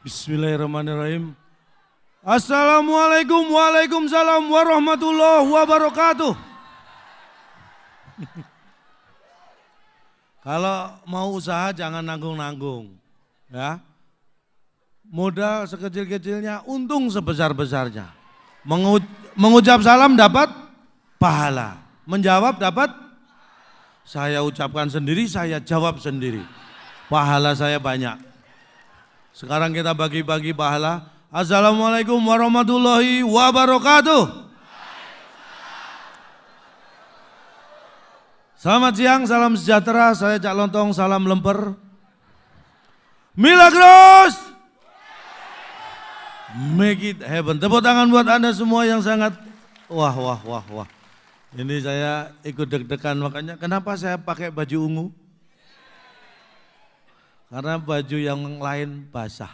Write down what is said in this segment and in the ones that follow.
Bismillahirrahmanirrahim. Assalamualaikum waalaikumsalam warahmatullahi wabarakatuh. Kalau mau usaha jangan nanggung-nanggung, ya. Modal sekecil-kecilnya, untung sebesar-besarnya. Mengucap salam dapat pahala, menjawab dapat. Saya ucapkan sendiri, saya jawab sendiri. Pahala saya banyak. Sekarang kita bagi-bagi pahala. Assalamualaikum warahmatullahi wabarakatuh. Selamat siang, salam sejahtera. Saya Cak Lontong, salam lemper. Milagros! Make it happen. Tepuk tangan buat Anda semua yang sangat wah. Ini saya ikut deg-degan, makanya kenapa saya pakai baju ungu? Karena baju yang lain basah.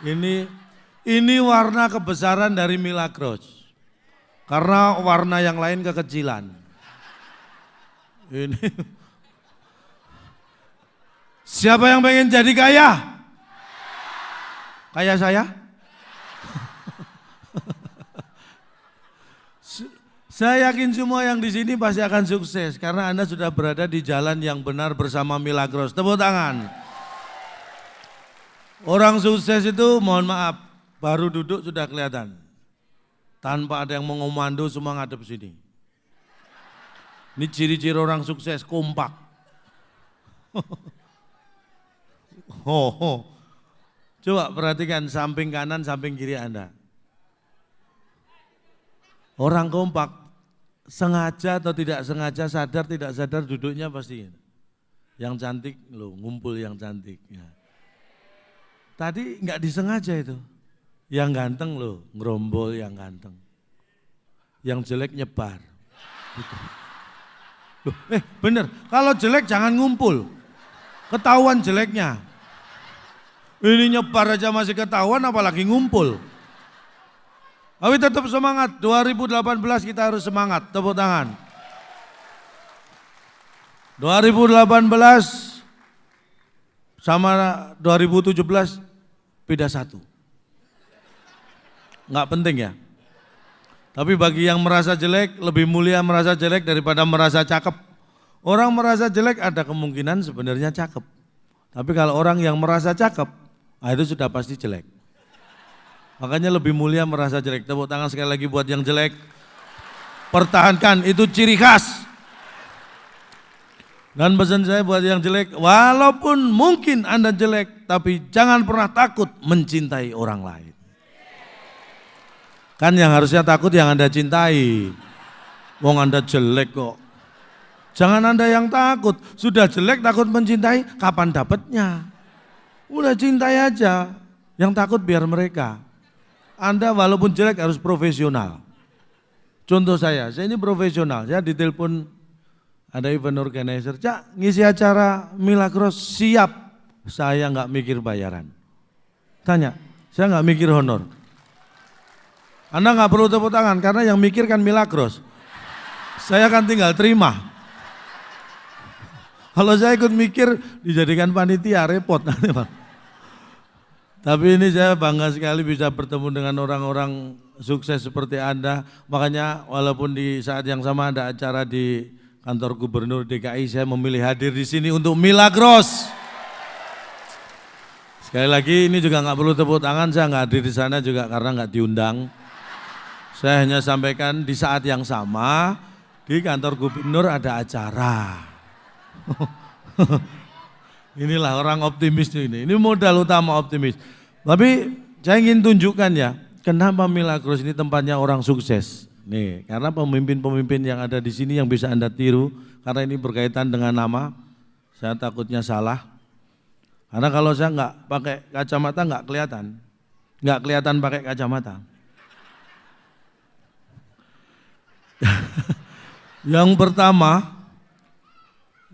Ini warna kebesaran dari Milagros. Karena warna yang lain kekecilan. Ini. Siapa yang pengen jadi kaya? Kaya saya? Saya yakin semua yang di sini pasti akan sukses karena Anda sudah berada di jalan yang benar bersama Milagros. Tepuk tangan. Orang sukses itu mohon maaf, baru duduk sudah kelihatan. Tanpa ada yang mengomando semua ngadep sini. Ini ciri-ciri orang sukses, kompak. Coba perhatikan samping kanan, samping kiri Anda. Orang kompak. Sengaja atau tidak sengaja, sadar tidak sadar duduknya pasti. Yang cantik loh, ngumpul yang cantik. Ya. Tadi nggak disengaja itu. Yang ganteng loh, ngerombol yang ganteng. Yang jelek nyebar. Gitu. Loh, bener, kalau jelek jangan ngumpul. Ketahuan jeleknya. Ini nyebar aja masih ketahuan apalagi ngumpul. Tapi tetap semangat, 2018 kita harus semangat, tepuk tangan. 2018 sama 2017 beda satu. Enggak penting ya. Tapi bagi yang merasa jelek, lebih mulia merasa jelek daripada merasa cakep. Orang merasa jelek ada kemungkinan sebenarnya cakep. Tapi kalau orang yang merasa cakep, itu sudah pasti jelek. Makanya lebih mulia merasa jelek. Tepuk tangan sekali lagi buat yang jelek. Pertahankan, itu ciri khas. Dan pesan saya buat yang jelek, walaupun mungkin Anda jelek, tapi jangan pernah takut mencintai orang lain. Kan yang harusnya takut yang Anda cintai. Wong Anda jelek kok. Jangan Anda yang takut. Sudah jelek takut mencintai, kapan dapatnya? Udah cintai aja. Yang takut biar mereka. Anda walaupun jelek harus profesional. Contoh saya ini profesional. Saya ditelepon ada event organizer, Cak ngisi acara Milagros siap. Saya nggak mikir bayaran. Tanya, saya nggak mikir honor. Anda nggak perlu tepuk tangan karena yang mikir kan Milagros. Saya kan tinggal terima. Kalau saya ikut mikir dijadikan panitia repot nanti Pak. Tapi ini saya bangga sekali bisa bertemu dengan orang-orang sukses seperti Anda. Makanya walaupun di saat yang sama ada acara di kantor Gubernur DKI, saya memilih hadir di sini untuk Milagros. Sekali lagi ini juga nggak perlu tepuk tangan, saya nggak hadir di sana juga karena nggak diundang. Saya hanya sampaikan di saat yang sama di kantor Gubernur ada acara. Inilah orang optimis ini modal utama optimis. Tapi saya ingin tunjukkan ya, kenapa Milagros ini tempatnya orang sukses. Nih, karena pemimpin-pemimpin yang ada di sini yang bisa Anda tiru, karena ini berkaitan dengan nama, saya takutnya salah. Karena kalau saya nggak pakai kacamata nggak kelihatan pakai kacamata. Yang pertama,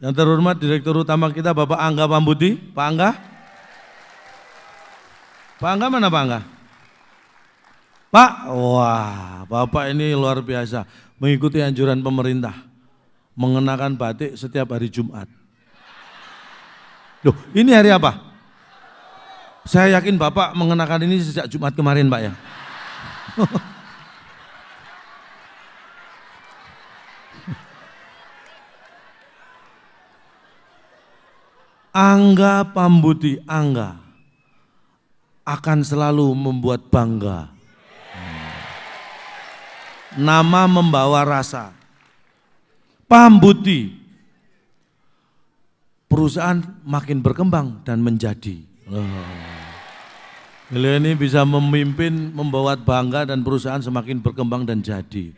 yang terhormat Direktur Utama kita Bapak Angga Pambudi, Pak Angga. Pak Angga mana Pak Angga? Pak, wah Bapak ini luar biasa mengikuti anjuran pemerintah. Mengenakan batik setiap hari Jumat. Loh ini hari apa? Saya yakin Bapak mengenakan ini sejak Jumat kemarin Pak ya. Angga Pambuti, Angga akan selalu membuat bangga. Nama membawa rasa. Pambuti, perusahaan makin berkembang dan menjadi. Beliau ini bisa memimpin, membawa bangga dan perusahaan semakin berkembang dan jadi.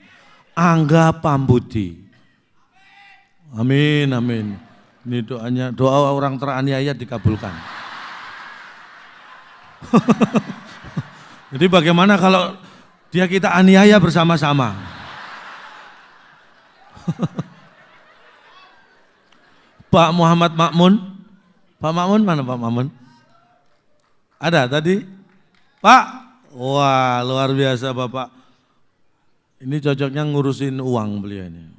Angga Pambuti. Amin, amin. Ini doa orang teraniaya dikabulkan. Jadi bagaimana kalau dia kita aniaya bersama-sama? Pak Muhammad Makmun. Pak Makmun mana Pak Makmun? Ada tadi? Pak? Wah luar biasa Bapak. Ini cocoknya ngurusin uang beliau ini.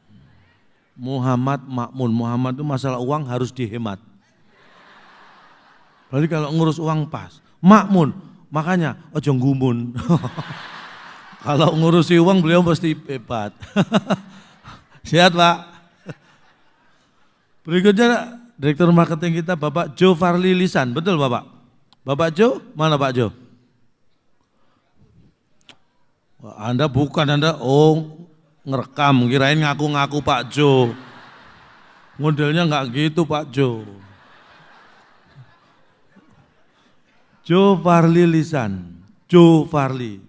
Muhammad Makmun. Muhammad itu masalah uang harus dihemat. Berarti kalau ngurus uang pas. Makmun. Makanya ojo ngumun. Kalau ngurusi uang beliau pasti hebat. Sehat Pak. Berikutnya Direktur Marketing kita Bapak Jo Farli Lisan. Betul Bapak? Bapak Jo? Mana Pak Jo? Wah, Anda bukan, Anda ngerekam. Kirain ngaku-ngaku Pak Jo. Modelnya enggak gitu Pak Jo. Jo Farli Lisan. Jo Farli.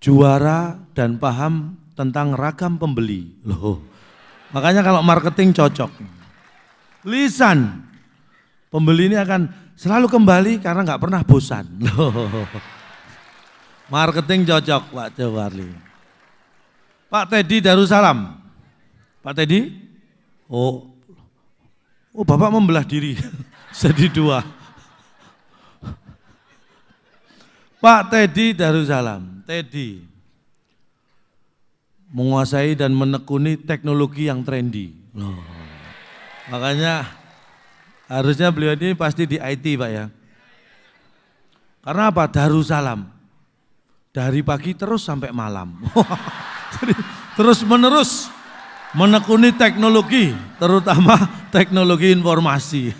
Juara dan paham tentang ragam pembeli. Loh. Makanya kalau marketing cocok. Lisan. Pembeli ini akan selalu kembali karena nggak pernah bosan. Loh. Marketing cocok Pak Jo Farli. Pak Teddy Darussalam. Pak Teddy? Oh Bapak membelah diri. Jadi dua. Pak Teddy Darussalam. Teddy menguasai dan menekuni teknologi yang trendy. Loh. Makanya harusnya beliau ini pasti di IT Pak ya. Karena apa? Darussalam. Dari pagi terus sampai malam. Jadi terus menerus menekuni teknologi, terutama teknologi informasi.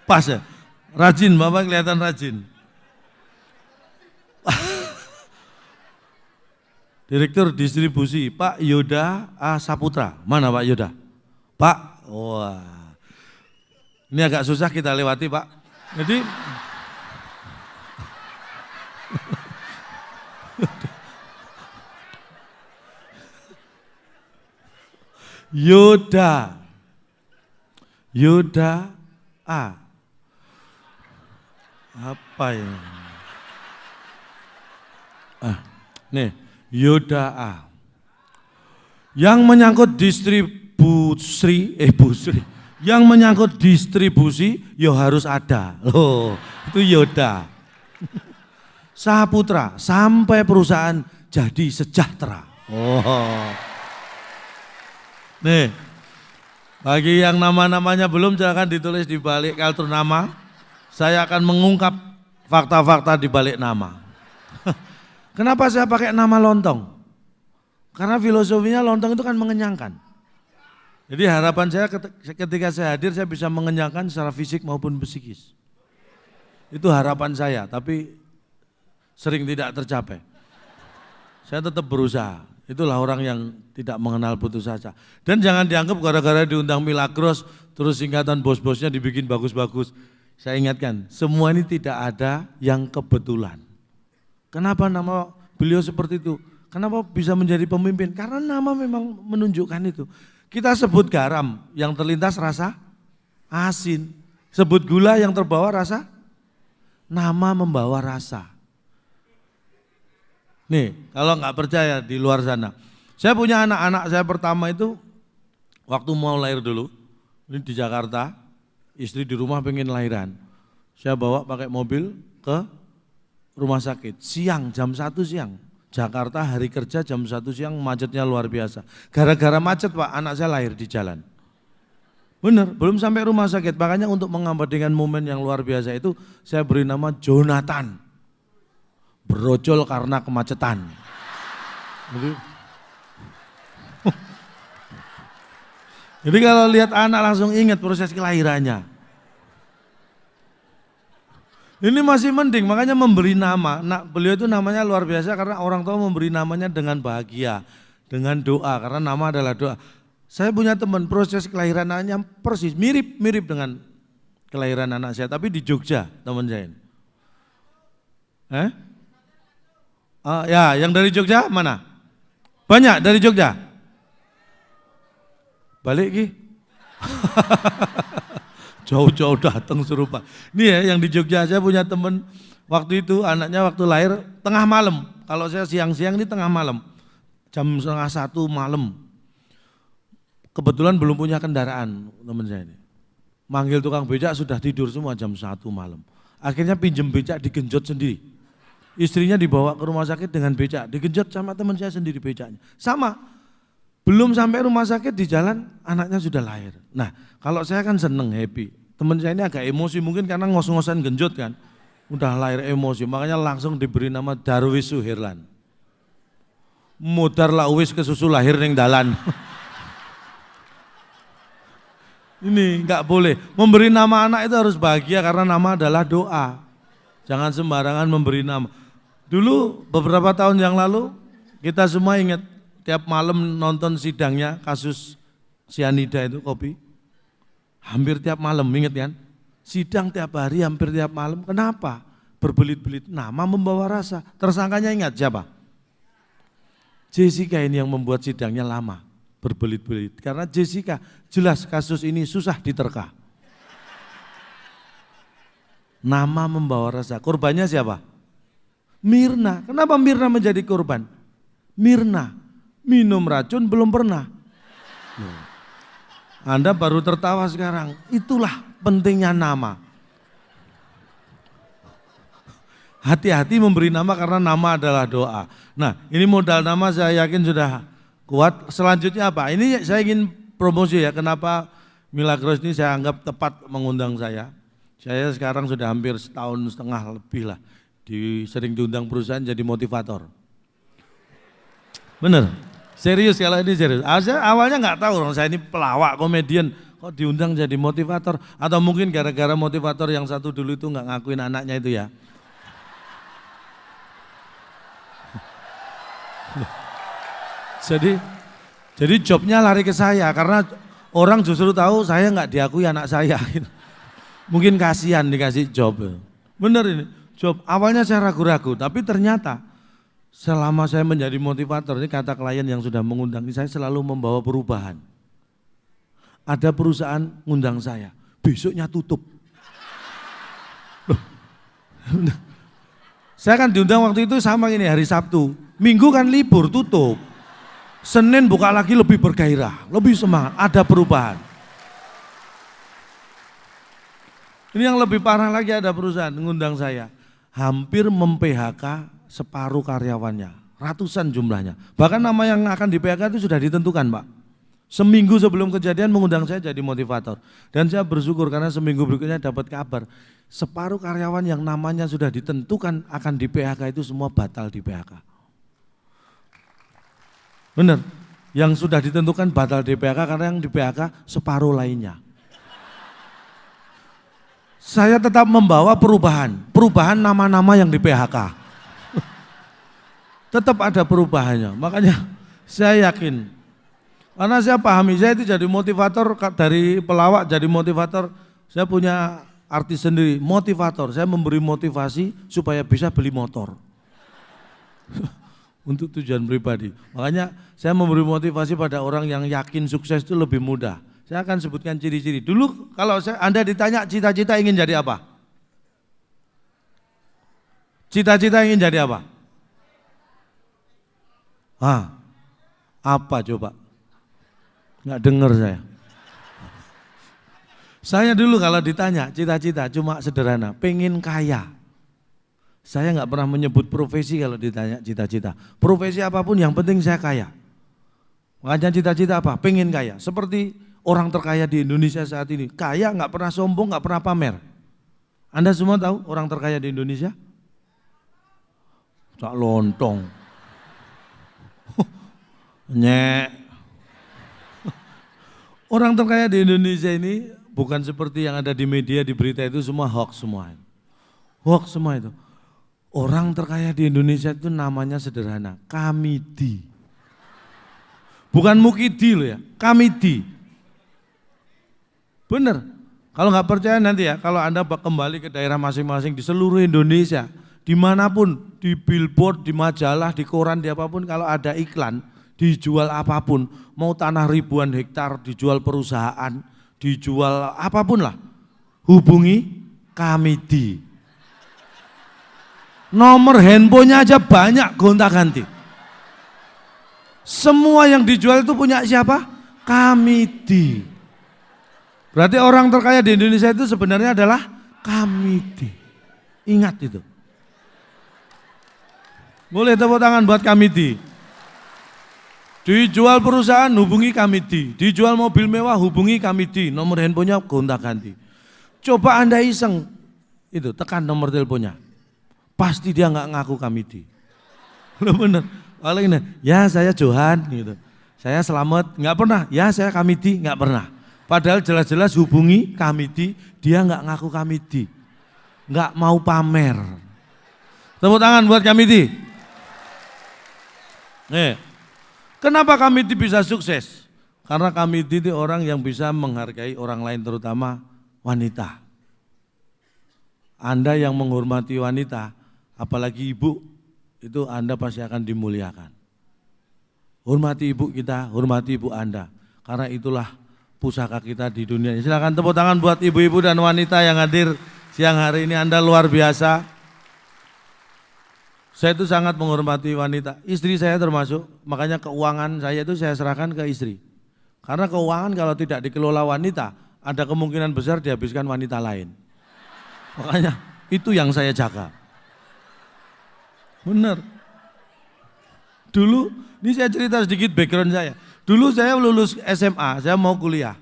Pas ya? Rajin, Bapak kelihatan rajin. Direktur Distribusi Pak Yoda A. Saputra. Mana Pak Yoda? Pak, wah. Ini agak susah kita lewati Pak. Jadi Yoda A. Apa ya? Nih, Yoda A. Yang menyangkut yang menyangkut distribusi ya harus ada. Loh, itu Yoda. Saputra sampai perusahaan jadi sejahtera. Oh. Nih, bagi yang nama-namanya belum silakan ditulis di balik kartu nama. Saya akan mengungkap fakta-fakta di balik nama. Kenapa saya pakai nama lontong? Karena filosofinya lontong itu kan mengenyangkan. Jadi harapan saya ketika saya hadir saya bisa mengenyangkan secara fisik maupun psikis. Itu harapan saya, tapi sering tidak tercapai. Saya tetap berusaha. Itulah orang yang tidak mengenal putus asa. Dan jangan dianggap gara-gara diundang Milagros, terus singkatan bos-bosnya dibikin bagus-bagus. Saya ingatkan, semua ini tidak ada yang kebetulan. Kenapa nama beliau seperti itu? Kenapa bisa menjadi pemimpin? Karena nama memang menunjukkan itu. Kita sebut garam yang terlintas rasa asin. Sebut gula yang terbawa rasa, nama membawa rasa. Nih, kalau nggak percaya di luar sana. Saya punya anak-anak saya pertama itu waktu mau lahir dulu, ini di Jakarta, istri di rumah pengen lahiran. Saya bawa pakai mobil ke rumah sakit, siang jam 1 siang. Jakarta hari kerja jam 1 siang macetnya luar biasa. Gara-gara macet Pak, anak saya lahir di jalan. Benar, belum sampai rumah sakit. Makanya untuk mengabadikan momen yang luar biasa itu saya beri nama Jonathan. Brojol karena kemacetan. Jadi kalau lihat anak langsung ingat proses kelahirannya. Ini masih mending, makanya memberi nama. Nah, beliau itu namanya luar biasa karena orang tua memberi namanya dengan bahagia, dengan doa, karena nama adalah doa. Saya punya teman, proses kelahiran anaknya persis, mirip dengan kelahiran anak saya, tapi di Jogja teman saya. Ya, yang dari Jogja mana? Banyak dari Jogja? Balik Ki? Jauh-jauh datang serupa. Ini ya yang di Jogja, saya punya teman waktu itu anaknya waktu lahir tengah malam. Kalau saya siang-siang ini tengah malam, jam 12:30 malam. Kebetulan belum punya kendaraan teman saya ini. Manggil tukang becak sudah tidur semua jam 1 malam. Akhirnya pinjem becak digenjot sendiri. Istrinya dibawa ke rumah sakit dengan becak, digenjot sama teman saya sendiri becaknya. Sama, belum sampai rumah sakit di jalan anaknya sudah lahir. Nah kalau saya kan seneng, happy. Teman saya ini agak emosi mungkin karena ngos-ngosan genjot kan. Udah lahir emosi, makanya langsung diberi nama Darwis Suherlan. Mudar lah wis kesusu lahir ning dalan. Ini enggak boleh, memberi nama anak itu harus bahagia karena nama adalah doa. Jangan sembarangan memberi nama. Dulu beberapa tahun yang lalu kita semua ingat tiap malam nonton sidangnya kasus sianida itu kopi. Hampir tiap malam, ingat kan? Sidang tiap hari hampir tiap malam, kenapa? Berbelit-belit, nama membawa rasa. Tersangkanya ingat siapa? Jessica ini yang membuat sidangnya lama. Berbelit-belit karena Jessica jelas kasus ini susah diterka. Nama membawa rasa. Korbannya siapa? Mirna. Kenapa Mirna menjadi korban? Mirna minum racun belum pernah. Anda baru tertawa sekarang. Itulah pentingnya nama. Hati-hati memberi nama karena nama adalah doa. Nah, ini modal nama saya yakin sudah kuat. Selanjutnya apa? Ini saya ingin promosi ya, kenapa Milagros ini saya anggap tepat mengundang saya. Saya sekarang sudah hampir 1,5 tahun lebih lah, sering diundang perusahaan jadi motivator. Bener, serius kalau ini serius. Saya awalnya nggak tahu, saya ini pelawak, komedian, kok diundang jadi motivator. Atau mungkin gara-gara motivator yang satu dulu itu nggak ngakuin anaknya itu ya. Jadi jobnya lari ke saya karena orang justru tahu saya nggak diakui anak saya. Mungkin kasihan dikasih job. Bener ini job. Awalnya saya ragu-ragu, tapi ternyata selama saya menjadi motivator, ini kata klien yang sudah mengundang, saya selalu membawa perubahan. Ada perusahaan ngundang saya, besoknya tutup. Saya kan diundang waktu itu sama ini hari Sabtu, Minggu kan libur tutup. Senin buka lagi lebih bergairah, lebih semangat, ada perubahan. Ini yang lebih parah lagi, ada perusahaan ngundang saya, hampir mem-PHK separuh karyawannya, ratusan jumlahnya. Bahkan nama yang akan di-PHK itu sudah ditentukan Pak. Seminggu sebelum kejadian mengundang saya jadi motivator. Dan saya bersyukur karena seminggu berikutnya dapat kabar, separuh karyawan yang namanya sudah ditentukan akan di-PHK itu semua batal di-PHK. Benar, yang sudah ditentukan batal di PHK karena yang di PHK separuh lainnya. Saya tetap membawa perubahan nama-nama yang di PHK. Tetap ada perubahannya, makanya saya yakin. Karena saya pahami, saya itu jadi motivator, dari pelawak jadi motivator, saya punya arti sendiri, motivator. Saya memberi motivasi supaya bisa beli motor. Untuk tujuan pribadi. Makanya saya memberi motivasi pada orang yang yakin sukses itu lebih mudah. Saya akan sebutkan ciri-ciri. Dulu kalau Anda ditanya cita-cita ingin jadi apa? Cita-cita ingin jadi apa? Apa coba? Nggak dengar saya. Saya dulu kalau ditanya cita-cita cuma sederhana, pengen kaya. Saya nggak pernah menyebut profesi kalau ditanya cita-cita. Profesi apapun yang penting saya kaya. Makanya cita-cita apa? Pengen kaya. Seperti orang terkaya di Indonesia saat ini? Kaya, nggak pernah sombong, nggak pernah pamer. Anda semua tahu orang terkaya di Indonesia? Cak lontong. Nyek. Orang terkaya di Indonesia ini bukan seperti yang ada di media, di berita itu semua hoax semua. Hoax semua itu. Orang terkaya di Indonesia itu namanya sederhana, Kamidi. Bukan Mukidi loh ya, Kamidi. Bener, kalau nggak percaya nanti ya, kalau Anda kembali ke daerah masing-masing di seluruh Indonesia, dimanapun, di billboard, di majalah, di koran, di apapun, kalau ada iklan, dijual apapun, mau tanah ribuan hektar, dijual perusahaan, dijual apapun lah, hubungi Kamidi. Nomor handphonenya aja banyak gonta-ganti. Semua yang dijual itu punya siapa? Kamidi. Berarti orang terkaya di Indonesia itu sebenarnya adalah Kamidi. Ingat itu. Boleh tepuk tangan buat Kamidi. Dijual perusahaan hubungi Kamidi. Dijual mobil mewah hubungi Kamidi. Nomor handphonenya gonta-ganti. Coba Anda iseng, itu tekan nomor teleponnya. Pasti dia nggak ngaku Kamidi. Loh bener. Paling ini, ya saya Johan gitu. Saya Selamat, nggak pernah. Ya saya Kamidi, nggak pernah. Padahal jelas-jelas hubungi Kamidi, dia nggak ngaku Kamidi. Nggak mau pamer. Tepuk tangan buat Kamidi. Kenapa Kamidi bisa sukses? Karena Kamidi itu orang yang bisa menghargai orang lain, terutama wanita. Anda yang menghormati wanita, apalagi ibu, itu Anda pasti akan dimuliakan. Hormati ibu kita, hormati ibu Anda. Karena itulah pusaka kita di dunia. Silakan tepuk tangan buat ibu-ibu dan wanita yang hadir siang hari ini. Anda luar biasa. Saya itu sangat menghormati wanita. Istri saya termasuk, makanya keuangan saya itu saya serahkan ke istri. Karena keuangan kalau tidak dikelola wanita, ada kemungkinan besar dihabiskan wanita lain. Makanya itu yang saya jaga. Benar. Dulu, ini saya cerita sedikit background saya. Dulu saya lulus SMA, saya mau kuliah.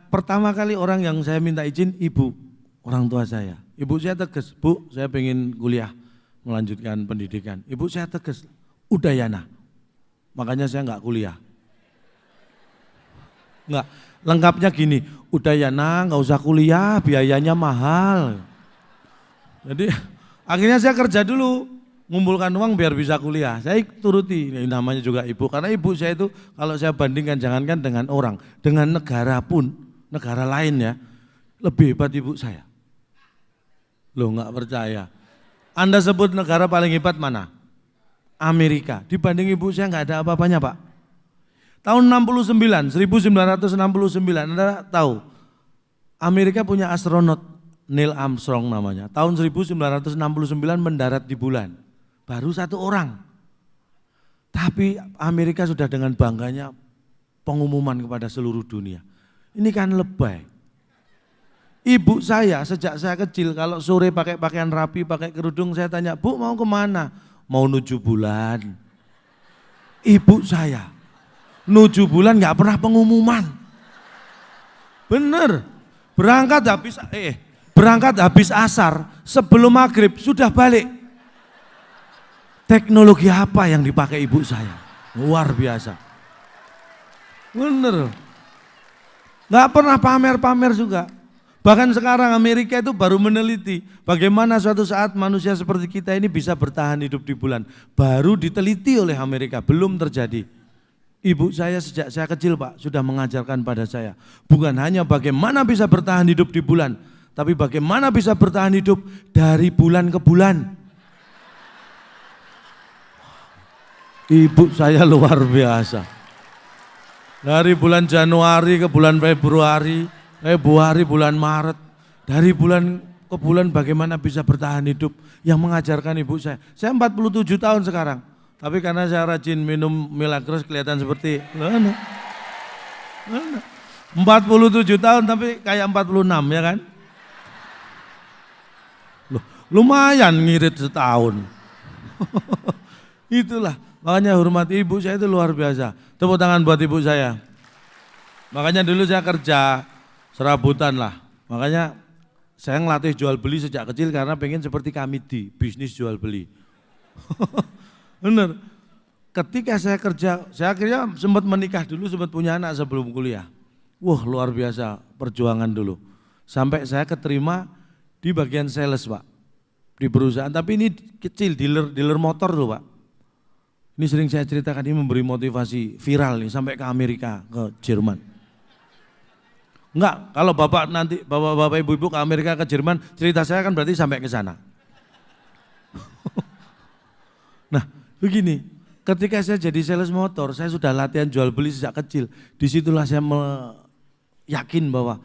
Pertama kali orang yang saya minta izin ibu, orang tua saya. Ibu saya tegas, Bu, saya pengen kuliah, melanjutkan pendidikan. Ibu saya tegas, Udayana. Makanya saya enggak kuliah. Enggak, lengkapnya gini, Udayana enggak usah kuliah, biayanya mahal. Jadi akhirnya saya kerja dulu. Ngumpulkan uang biar bisa kuliah. Saya turuti, ini namanya juga ibu. Karena ibu saya itu kalau saya bandingkan jangankan dengan orang, dengan negara pun, negara lain ya, lebih hebat ibu saya. Loh nggak percaya. Anda sebut negara paling hebat mana? Amerika. Dibanding ibu saya nggak ada apa-apanya Pak. Tahun 1969, Anda tahu, Amerika punya astronot Neil Armstrong namanya. Tahun 1969 mendarat di bulan. Baru satu orang. Tapi Amerika sudah dengan bangganya pengumuman kepada seluruh dunia. Ini kan lebay. Ibu saya sejak saya kecil kalau sore pakai pakaian rapi, pakai kerudung, saya tanya, Bu mau kemana? Mau nuju bulan. Ibu saya nuju bulan gak pernah pengumuman. Bener. Berangkat habis asar, sebelum maghrib sudah balik. Teknologi apa yang dipakai ibu saya? Luar biasa. Bener. Gak pernah pamer-pamer juga. Bahkan sekarang Amerika itu baru meneliti bagaimana suatu saat manusia seperti kita ini bisa bertahan hidup di bulan. Baru diteliti oleh Amerika, belum terjadi. Ibu saya sejak saya kecil Pak sudah mengajarkan pada saya. Bukan hanya bagaimana bisa bertahan hidup di bulan, tapi bagaimana bisa bertahan hidup dari bulan ke bulan. Ibu saya luar biasa. Dari bulan Januari ke bulan Februari, bulan Maret. Dari bulan ke bulan bagaimana bisa bertahan hidup. Yang mengajarkan ibu saya. Saya 47 tahun sekarang. Tapi karena saya rajin minum Milagros kelihatan seperti 47 tahun tapi kayak 46 ya kan. Loh, lumayan ngirit setahun. Itulah. Makanya hormati ibu saya itu luar biasa. Tepuk tangan buat ibu saya. Makanya dulu saya kerja serabutan lah. Makanya saya ngelatih jual beli sejak kecil karena pengen seperti Kamidi, bisnis jual beli. Bener. Ketika saya kerja, saya akhirnya sempat menikah dulu, sempat punya anak sebelum kuliah. Wah luar biasa perjuangan dulu. Sampai saya keterima di bagian sales Pak, di perusahaan. Tapi ini kecil, dealer motor loh Pak. Ini sering saya ceritakan, ini memberi motivasi viral nih sampai ke Amerika, ke Jerman. Enggak, kalau bapak nanti, bapak ibu-ibu ke Amerika, ke Jerman, cerita saya kan berarti sampai ke sana. Nah begini, ketika saya jadi sales motor, saya sudah latihan jual beli sejak kecil. Disitulah saya yakin bahwa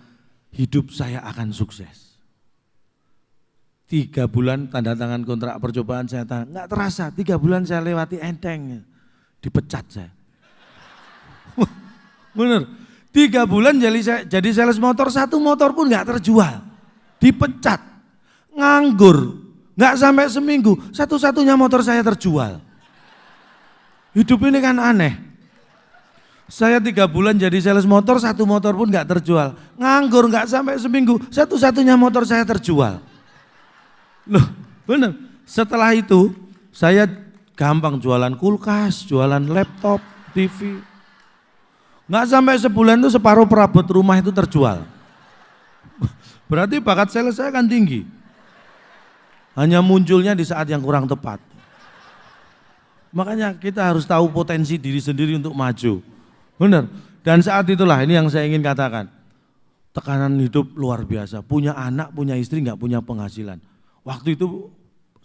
hidup saya akan sukses. 3 bulan tanda tangan kontrak percobaan saya nggak terasa, 3 bulan saya lewati enteng, dipecat saya. Bener, 3 bulan jadi sales motor, 1 motor pun nggak terjual, dipecat, nganggur, nggak sampai seminggu, satu-satunya motor saya terjual. Hidup ini kan aneh. Saya 3 bulan jadi sales motor, 1 motor pun nggak terjual, nganggur nggak sampai seminggu, satu-satunya motor saya terjual. Loh bener, setelah itu saya gampang jualan kulkas, jualan laptop, TV. Nggak sampai sebulan itu separuh perabot rumah itu terjual. Berarti bakat sales saya kan tinggi. Hanya munculnya di saat yang kurang tepat. Makanya kita harus tahu potensi diri sendiri untuk maju. Benar. Dan saat itulah ini yang saya ingin katakan. Tekanan hidup luar biasa. Punya anak, punya istri, nggak punya penghasilan. Waktu itu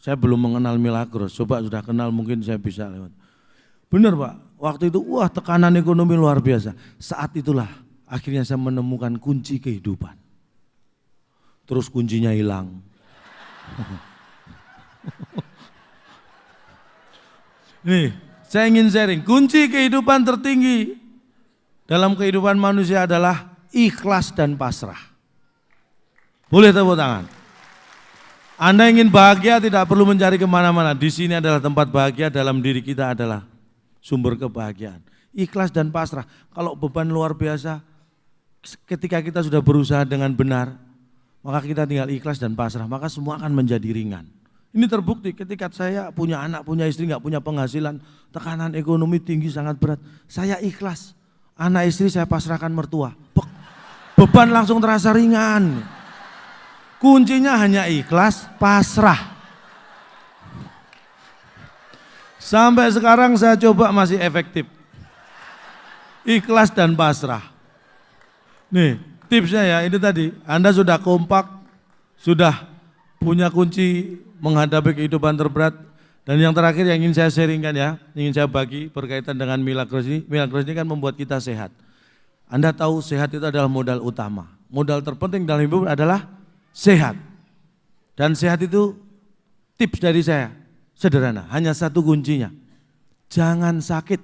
saya belum mengenal Milagros. Coba sudah kenal mungkin saya bisa lewat. Benar Pak. Waktu itu wah tekanan ekonomi luar biasa. Saat itulah akhirnya saya menemukan kunci kehidupan. Terus kuncinya hilang. Nih, saya ingin sharing. Kunci kehidupan tertinggi dalam kehidupan manusia adalah ikhlas dan pasrah. Boleh tepuk tangan. Anda ingin bahagia tidak perlu mencari kemana-mana. Di sini adalah tempat bahagia, dalam diri kita adalah sumber kebahagiaan. Ikhlas dan pasrah. Kalau beban luar biasa, ketika kita sudah berusaha dengan benar, maka kita tinggal ikhlas dan pasrah, maka semua akan menjadi ringan. Ini terbukti ketika saya punya anak, punya istri, nggak punya penghasilan, tekanan ekonomi tinggi sangat berat. Saya ikhlas, anak istri saya pasrahkan mertua. Beban langsung terasa ringan. Kuncinya hanya ikhlas, pasrah. Sampai sekarang saya coba masih efektif. Ikhlas dan pasrah. Nih tipsnya ya ini tadi, Anda sudah kompak, sudah punya kunci menghadapi kehidupan terberat. Dan yang terakhir yang ingin saya sharingkan ya, ingin saya bagi berkaitan dengan Milagros ini. Milagros ini kan membuat kita sehat. Anda tahu sehat itu adalah modal utama. Modal terpenting dalam hidup adalah sehat. Dan sehat itu tips dari saya, sederhana, hanya satu kuncinya. Jangan sakit.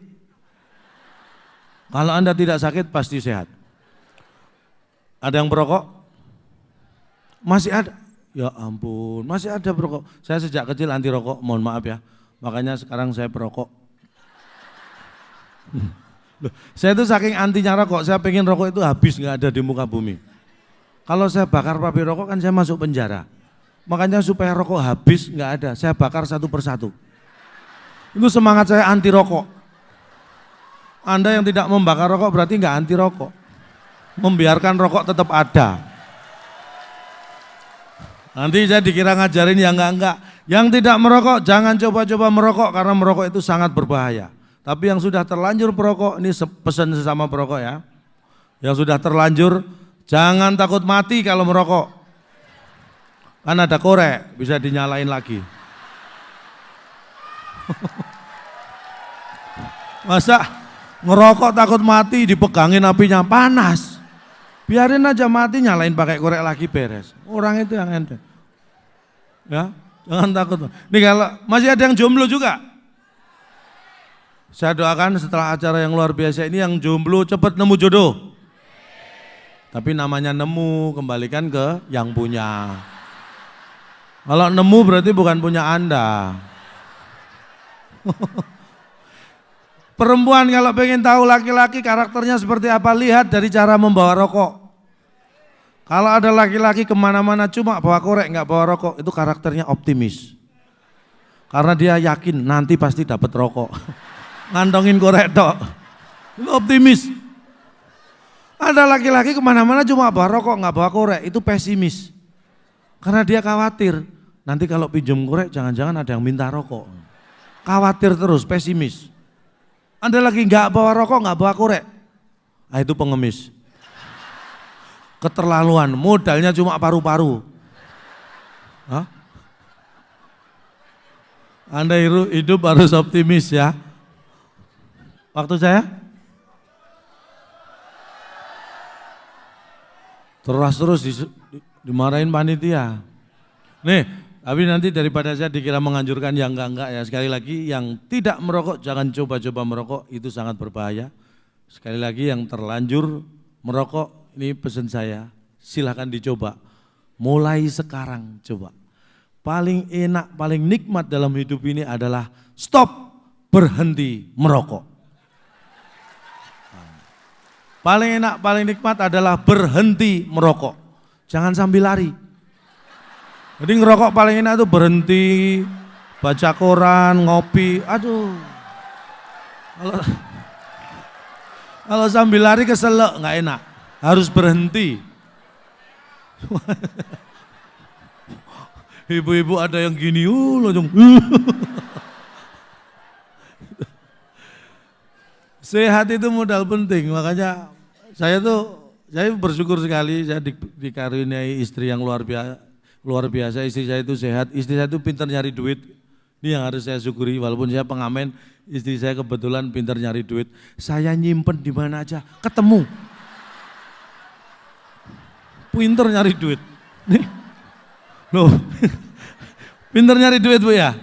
Kalau Anda tidak sakit pasti sehat. Ada yang perokok? Masih ada? Ya ampun, masih ada perokok. Saya sejak kecil anti rokok, mohon maaf ya. Makanya sekarang saya perokok. Loh, saya itu saking antinya rokok, saya pengen rokok itu habis nggak ada di muka bumi. Kalau saya bakar pabrik rokok kan saya masuk penjara. Makanya supaya rokok habis nggak ada, saya bakar satu persatu. Itu semangat saya anti rokok. Anda yang tidak membakar rokok berarti nggak anti rokok. Membiarkan rokok tetap ada. Nanti saya dikira ngajarin yang enggak. Yang tidak merokok jangan coba-coba merokok karena merokok itu sangat berbahaya. Tapi yang sudah terlanjur perokok, ini pesan sesama perokok ya. Yang sudah terlanjur jangan takut mati kalau merokok. Kan ada korek, bisa dinyalain lagi. Masa ngerokok takut mati dipegangin apinya panas. Biarin aja mati, nyalain pakai korek lagi beres. Orang itu yang enteng. Ya, jangan takut. Nih kalau masih ada yang jomblo juga. Saya doakan setelah acara yang luar biasa ini yang jomblo cepat nemu jodoh. Tapi namanya nemu, kembalikan ke yang punya. Kalau nemu berarti bukan punya Anda. Perempuan kalau pengen tahu laki-laki karakternya seperti apa, lihat dari cara membawa rokok. Kalau ada laki-laki kemana-mana cuma bawa korek nggak bawa rokok, itu karakternya optimis. Karena dia yakin nanti pasti dapat rokok. Ngantongin korek tok. Itu optimis. Ada laki-laki kemana-mana cuma bawa rokok nggak bawa korek, itu pesimis. Karena dia khawatir nanti kalau pinjam korek jangan-jangan ada yang minta rokok. Khawatir terus, pesimis. Ada lagi nggak bawa rokok, nggak bawa korek, nah itu pengemis. Keterlaluan, modalnya cuma paru-paru. Hah? Anda hidup harus optimis ya. Waktu saya? Terus dimarahin panitia. Nih, tapi nanti daripada saya dikira menganjurkan yang enggak ya. Sekali lagi yang tidak merokok jangan coba-coba merokok, itu sangat berbahaya. Sekali lagi yang terlanjur merokok, ini pesan saya, silahkan dicoba. Mulai sekarang coba. Paling enak, paling nikmat dalam hidup ini adalah stop, berhenti merokok. Paling enak, paling nikmat adalah berhenti merokok. Jangan sambil lari. Jadi ngerokok paling enak itu berhenti, baca koran, ngopi. Aduh. Kalau sambil lari keselak nggak enak. Harus berhenti. Ibu-ibu ada yang gini, langsung. Sehat itu modal penting, makanya saya bersyukur sekali saya dikaruniai istri yang luar biasa. Istri saya itu sehat, istri saya itu pintar nyari duit. Ini yang harus saya syukuri, walaupun saya pengamen, istri saya kebetulan pintar nyari duit. Saya nyimpen di mana aja, ketemu. Pintar nyari duit. Nih. Loh, pintar nyari duit Bu ya?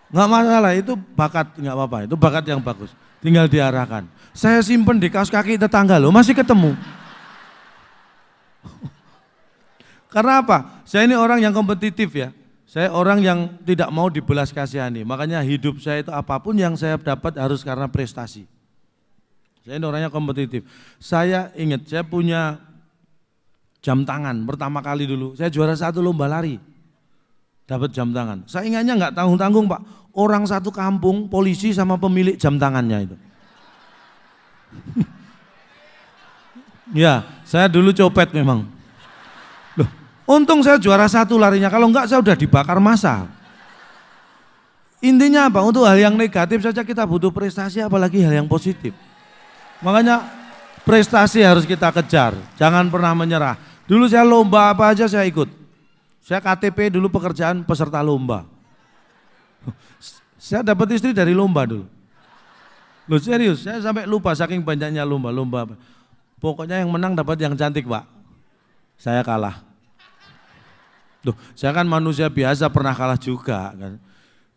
Nggak masalah, itu bakat, nggak apa-apa, itu bakat yang bagus. Tinggal diarahkan. Saya simpen di kaos kaki tetangga loh, masih ketemu. Karena apa? Saya ini orang yang kompetitif ya. Saya orang yang tidak mau dibelas kasihani. Makanya hidup saya itu apapun yang saya dapat harus karena prestasi. Saya ini orangnya kompetitif. Saya ingat, saya punya jam tangan pertama kali dulu. Saya juara 1 lomba lari. Dapat jam tangan. Saya ingatnya nggak tanggung-tanggung Pak. Orang satu kampung, polisi sama pemilik jam tangannya itu. Ya, saya dulu copet memang. Loh, untung saya juara 1 larinya. Kalau enggak saya udah dibakar massa. Intinya apa? Untuk hal yang negatif saja kita butuh prestasi, apalagi hal yang positif. Makanya prestasi harus kita kejar. Jangan pernah menyerah. Dulu saya lomba apa aja saya ikut. Saya KTP dulu pekerjaan peserta lomba. Saya dapat istri dari lomba dulu. Loh serius, saya sampai lupa saking banyaknya lomba. Pokoknya yang menang dapat yang cantik Pak. Saya kalah. Loh, saya kan manusia biasa pernah kalah juga kan.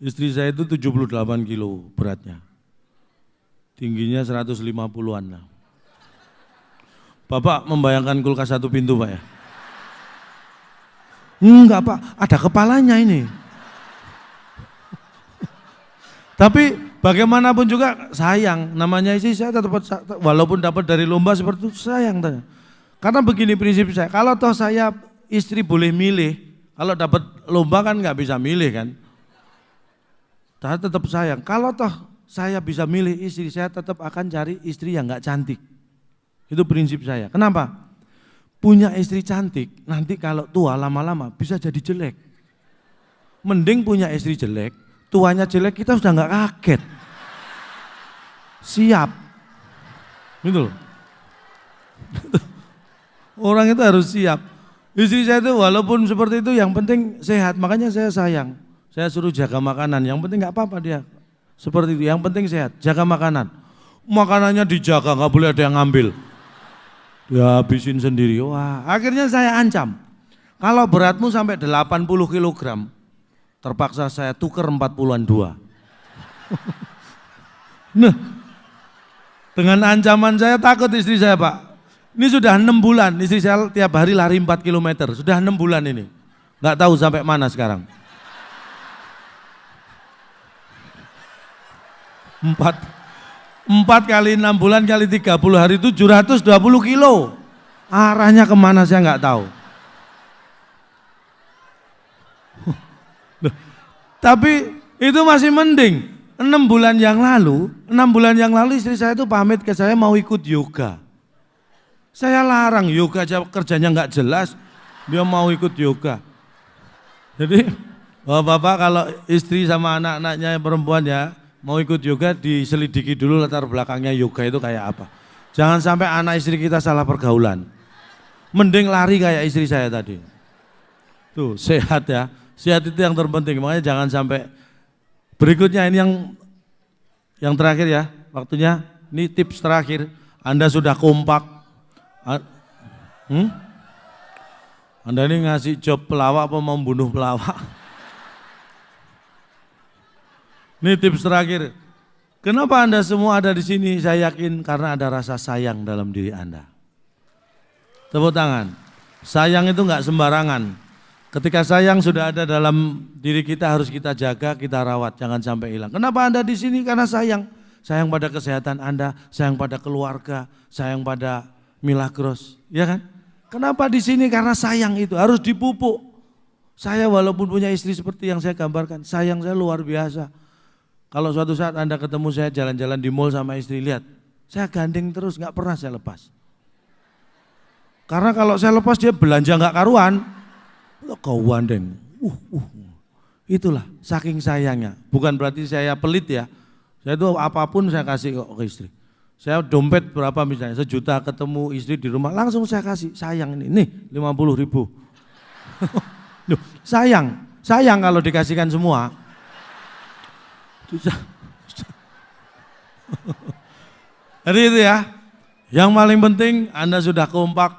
Istri saya itu 78 kilo beratnya. Tingginya 150-an lah. Bapak membayangkan kulkas 1 pintu Pak ya? Enggak Pak, ada kepalanya ini. Tapi bagaimanapun juga sayang, namanya istri saya tetap, walaupun dapat dari lomba seperti itu sayang. Karena begini prinsip saya, kalau toh saya istri boleh milih, kalau dapat lomba kan nggak bisa milih kan. Saya tetap sayang, kalau toh saya bisa milih istri, saya tetap akan cari istri yang nggak cantik. Itu prinsip saya. Kenapa? Punya istri cantik, nanti kalau tua lama-lama bisa jadi jelek. Mending punya istri jelek, tuanya jelek kita sudah nggak kaget. Siap. Gitu loh. Orang itu harus siap. Istri saya itu walaupun seperti itu yang penting sehat, makanya saya sayang. Saya suruh jaga makanan, yang penting nggak apa-apa dia. Seperti itu, yang penting sehat, jaga makanan. Makanannya dijaga, nggak boleh ada yang ngambil. Ya habisin sendiri. Wah, akhirnya saya ancam. Kalau beratmu sampai 80 kg, terpaksa saya tuker 40-an 2. Nah, dengan ancaman saya takut istri saya Pak. Ini sudah 6 bulan, istri saya tiap hari lari 4 km. Sudah 6 bulan ini. Nggak tahu sampai mana sekarang. 4 kali 6 bulan kali 30 hari 720 kilo. Arahnya kemana saya nggak tahu. Tapi itu masih mending. 6 bulan yang lalu istri saya itu pamit ke saya mau ikut yoga. Saya larang, yoga aja kerjanya nggak jelas, dia mau ikut yoga. Jadi bapak-bapak kalau istri sama anak-anaknya yang perempuan ya mau ikut yoga diselidiki dulu latar belakangnya yoga itu kayak apa. Jangan sampai anak istri kita salah pergaulan. Mending lari kayak istri saya tadi. Tuh sehat ya, sehat itu yang terpenting. Makanya jangan sampai. Berikutnya ini yang terakhir ya waktunya. Ini tips terakhir. Anda sudah kompak. Anda ini ngasih job pelawak apa membunuh pelawak? Ini tips terakhir. Kenapa Anda semua ada di sini? Saya yakin karena ada rasa sayang dalam diri Anda. Tepuk tangan. Sayang itu enggak sembarangan. Ketika sayang sudah ada dalam diri kita harus kita jaga, kita rawat, jangan sampai hilang. Kenapa Anda di sini? Karena sayang. Sayang pada kesehatan Anda, sayang pada keluarga, sayang pada Milagros, ya kan? Kenapa di sini? Karena sayang itu harus dipupuk. Saya walaupun punya istri seperti yang saya gambarkan, sayang saya luar biasa. Kalau suatu saat Anda ketemu saya jalan-jalan di mall sama istri, lihat, saya gandeng terus, nggak pernah saya lepas. Karena kalau saya lepas dia belanja nggak karuan, kau gandeng. Itulah saking sayangnya. Bukan berarti saya pelit ya. Saya itu apapun saya kasih ke istri. Saya dompet berapa misalnya, 1 juta ketemu istri di rumah, langsung saya kasih, sayang ini, nih 50.000. sayang kalau dikasihkan semua. Jadi itu ya, yang paling penting Anda sudah kompak,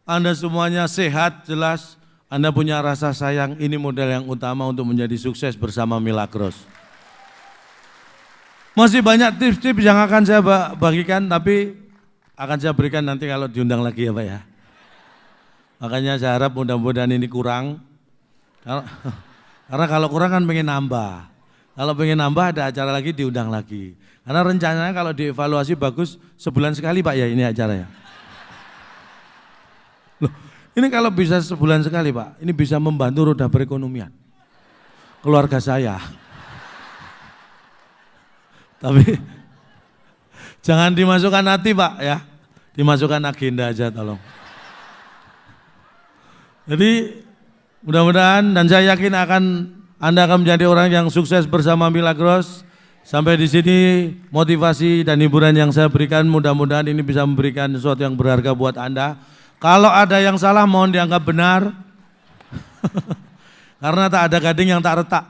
Anda semuanya sehat, jelas, Anda punya rasa sayang, ini modal yang utama untuk menjadi sukses bersama Milagros. Masih banyak tips-tips yang akan saya bagikan, tapi akan saya berikan nanti kalau diundang lagi ya Pak ya. Makanya saya harap mudah-mudahan ini kurang. Karena kalau kurang kan pengen nambah. Kalau pengen nambah ada acara lagi diundang lagi. Karena rencananya kalau dievaluasi bagus sebulan sekali Pak ya ini acaranya. Loh, ini kalau bisa sebulan sekali Pak, ini bisa membantu roda perekonomian keluarga saya. Tapi jangan dimasukkan hati Pak ya, dimasukkan agenda aja tolong. Jadi mudah-mudahan dan saya yakin Anda akan menjadi orang yang sukses bersama Milagros. Sampai di sini motivasi dan hiburan yang saya berikan, mudah-mudahan ini bisa memberikan sesuatu yang berharga buat Anda. Kalau ada yang salah mohon dianggap benar. Karena tak ada gading yang tak retak.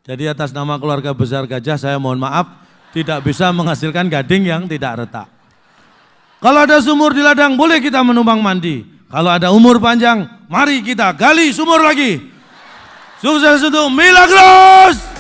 Jadi atas nama keluarga besar Gajah saya mohon maaf tidak bisa menghasilkan gading yang tidak retak. Kalau ada sumur di ladang boleh kita menumpang mandi. Kalau ada umur panjang mari kita gali sumur lagi. Sukses untuk Milagros.